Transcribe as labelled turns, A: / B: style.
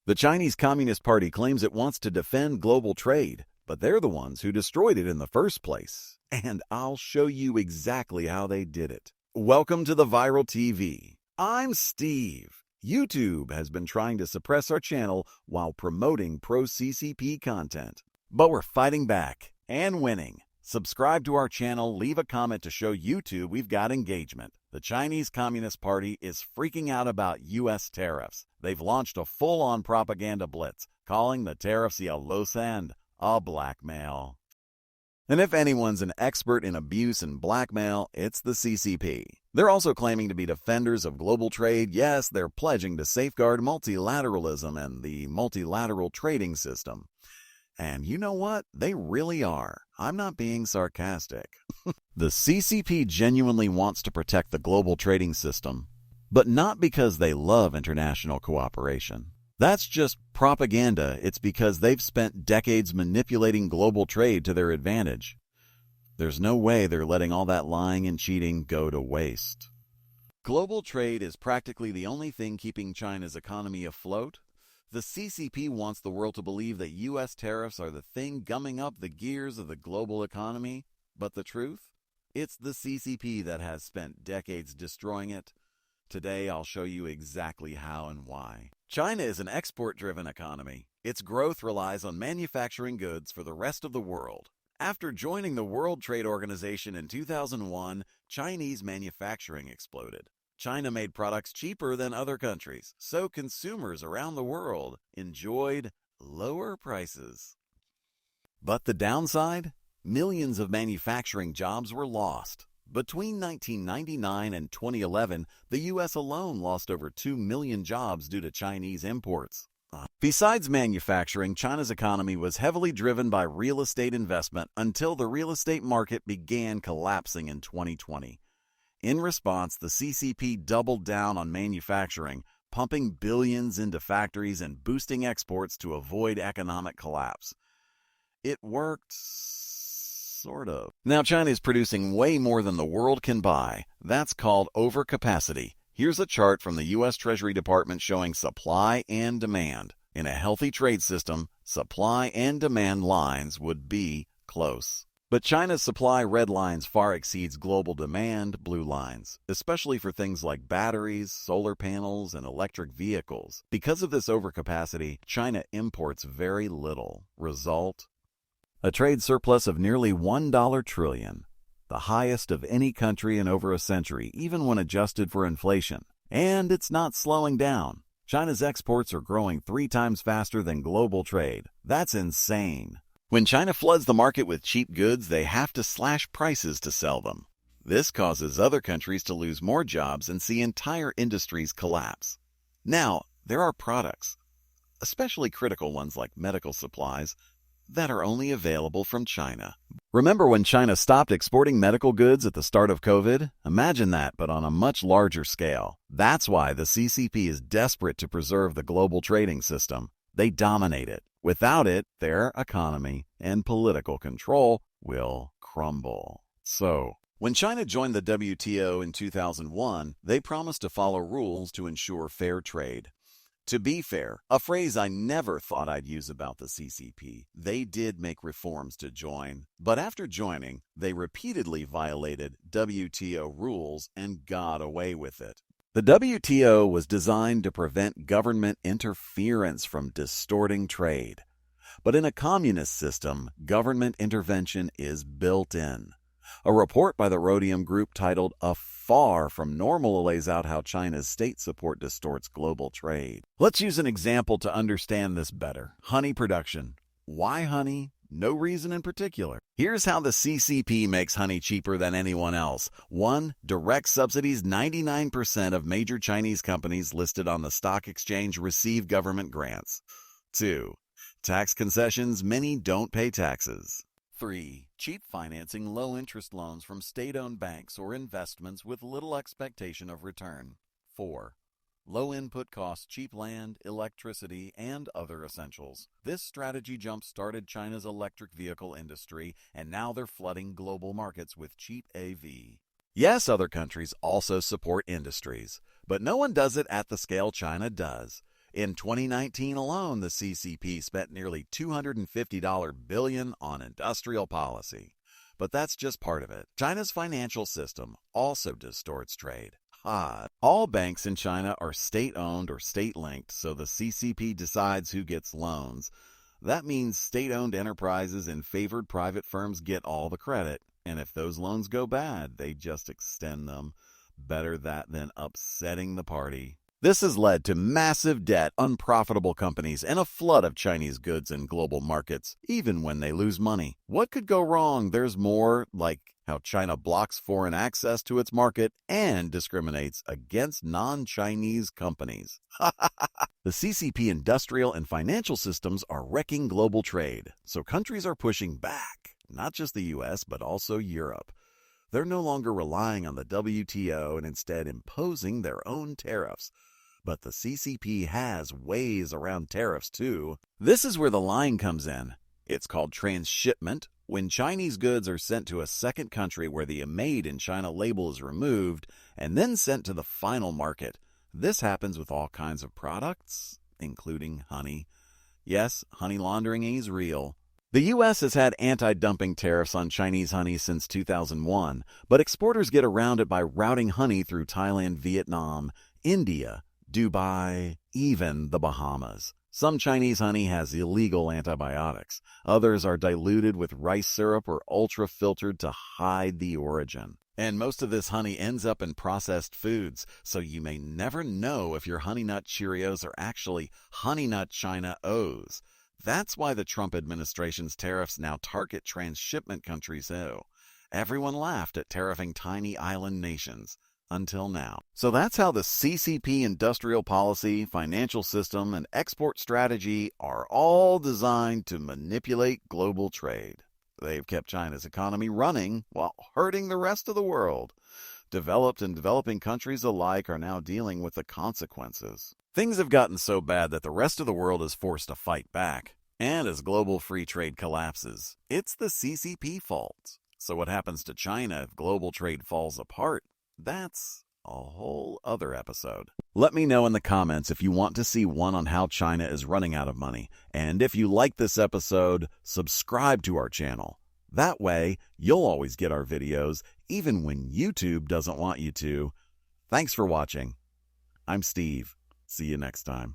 A: The Chinese Communist Party claims it wants to defend global trade, but they're the ones who destroyed it in the first place. And I'll show you exactly how they did it. Welcome to the Viral TV. I'm Steve. YouTube has been trying to suppress our channel while promoting pro-CCP content. But we're fighting back and winning. Subscribe to our channel, leave a comment to show YouTube we've got engagement. The Chinese Communist Party is freaking out about U.S. tariffs. They've launched a full-on propaganda blitz, calling the tariffs a loose end, a blackmail. And if anyone's an expert in abuse and blackmail, it's the CCP. They're also claiming to be defenders of global trade. Yes, they're pledging to safeguard multilateralism and the multilateral trading system. And you know what? They really are. I'm not being sarcastic. The CCP genuinely wants to protect the global trading system, but not because they love international cooperation. That's just propaganda. It's because they've spent decades manipulating global trade to their advantage. There's no way they're letting all that lying and cheating go to waste. Global trade is practically the only thing keeping China's economy afloat. The CCP wants the world to believe that U.S. tariffs are the thing gumming up the gears of the global economy. But the truth? It's the CCP that has spent decades destroying it. Today, I'll show you exactly how and why. China is an export-driven economy. Its growth relies on manufacturing goods for the rest of the world. After joining the World Trade Organization in 2001, Chinese manufacturing exploded. China made products cheaper than other countries, so consumers around the world enjoyed lower prices. But the downside? Millions of manufacturing jobs were lost. Between 1999 and 2011, the U.S. alone lost over 2 million jobs due to Chinese imports. Besides manufacturing, China's economy was heavily driven by real estate investment until the real estate market began collapsing in 2020. In response, the CCP doubled down on manufacturing, pumping billions into factories and boosting exports to avoid economic collapse. It worked, sort of. Now China is producing way more than the world can buy. That's called overcapacity. Here's a chart from the U.S. Treasury Department showing supply and demand. In a healthy trade system, supply and demand lines would be close. But China's supply red lines far exceeds global demand blue lines, especially for things like batteries, solar panels, and electric vehicles. Because of this overcapacity, China imports very little. Result? A trade surplus of nearly $1 trillion, the highest of any country in over a century, even when adjusted for inflation. And it's not slowing down. China's exports are growing 3 times faster than global trade. That's insane. When China floods the market with cheap goods, they have to slash prices to sell them. This causes other countries to lose more jobs and see entire industries collapse. Now, there are products, especially critical ones like medical supplies, that are only available from China. Remember when China stopped exporting medical goods at the start of COVID? Imagine that, but on a much larger scale. That's why the CCP is desperate to preserve the global trading system. They dominate it. Without it, their economy and political control will crumble. So, when China joined the WTO in 2001, they promised to follow rules to ensure fair trade. To be fair, a phrase I never thought I'd use about the CCP, they did make reforms to join. But after joining, they repeatedly violated WTO rules and got away with it. The WTO was designed to prevent government interference from distorting trade. But in a communist system, government intervention is built in. A report by the Rhodium Group titled Far from Normal lays out how China's state support distorts global trade. Let's use an example to understand this better. Honey production. Why honey? No reason in particular. Here's how the CCP makes honey cheaper than anyone else. 1. Direct subsidies. 99% of major Chinese companies listed on the stock exchange receive government grants. 2. Tax concessions. Many don't pay taxes. 3. Cheap financing, low-interest loans from state-owned banks or investments with little expectation of return. 4. Low input costs, cheap land, electricity, and other essentials. This strategy jump-started China's electric vehicle industry, and now they're flooding global markets with cheap AV. Yes, other countries also support industries, but no one does it at the scale China does. In 2019 alone, the CCP spent nearly $250 billion on industrial policy. But that's just part of it. China's financial system also distorts trade. All banks in China are state-owned or state-linked, so the CCP decides who gets loans. That means state-owned enterprises and favored private firms get all the credit, and if those loans go bad, they just extend them. Better that than upsetting the party. This has led to massive debt, unprofitable companies, and a flood of Chinese goods in global markets, even when they lose money. What could go wrong? There's more, like how China blocks foreign access to its market and discriminates against non-Chinese companies. The CCP industrial and financial systems are wrecking global trade, so countries are pushing back, not just the US, but also Europe. They're no longer relying on the WTO and instead imposing their own tariffs. But the CCP has ways around tariffs too. This is where the line comes in. It's called transshipment, when Chinese goods are sent to a second country where the Made in China label is removed and then sent to the final market. This happens with all kinds of products, including honey. Yes, honey laundering is real. The U.S. has had anti-dumping tariffs on Chinese honey since 2001, but exporters get around it by routing honey through Thailand, Vietnam, India, Dubai, even the Bahamas. Some Chinese honey has illegal antibiotics. Others are diluted with rice syrup or ultra-filtered to hide the origin. And most of this honey ends up in processed foods, so you may never know if your Honey Nut Cheerios are actually Honey Nut China O's. That's why the Trump administration's tariffs now target transshipment countries too. Everyone laughed at tariffing tiny island nations. Until now. So that's how the CCP industrial policy, financial system, and export strategy are all designed to manipulate global trade. They've kept China's economy running while hurting the rest of the world. Developed and developing countries alike are now dealing with the consequences. Things have gotten so bad that the rest of the world is forced to fight back. And as global free trade collapses, it's the CCP fault. So what happens to China if global trade falls apart? That's a whole other episode. Let me know in the comments if you want to see one on how China is running out of money. And if you like this episode, subscribe to our channel. That way, you'll always get our videos, even when YouTube doesn't want you to. Thanks for watching. I'm Steve. See you next time.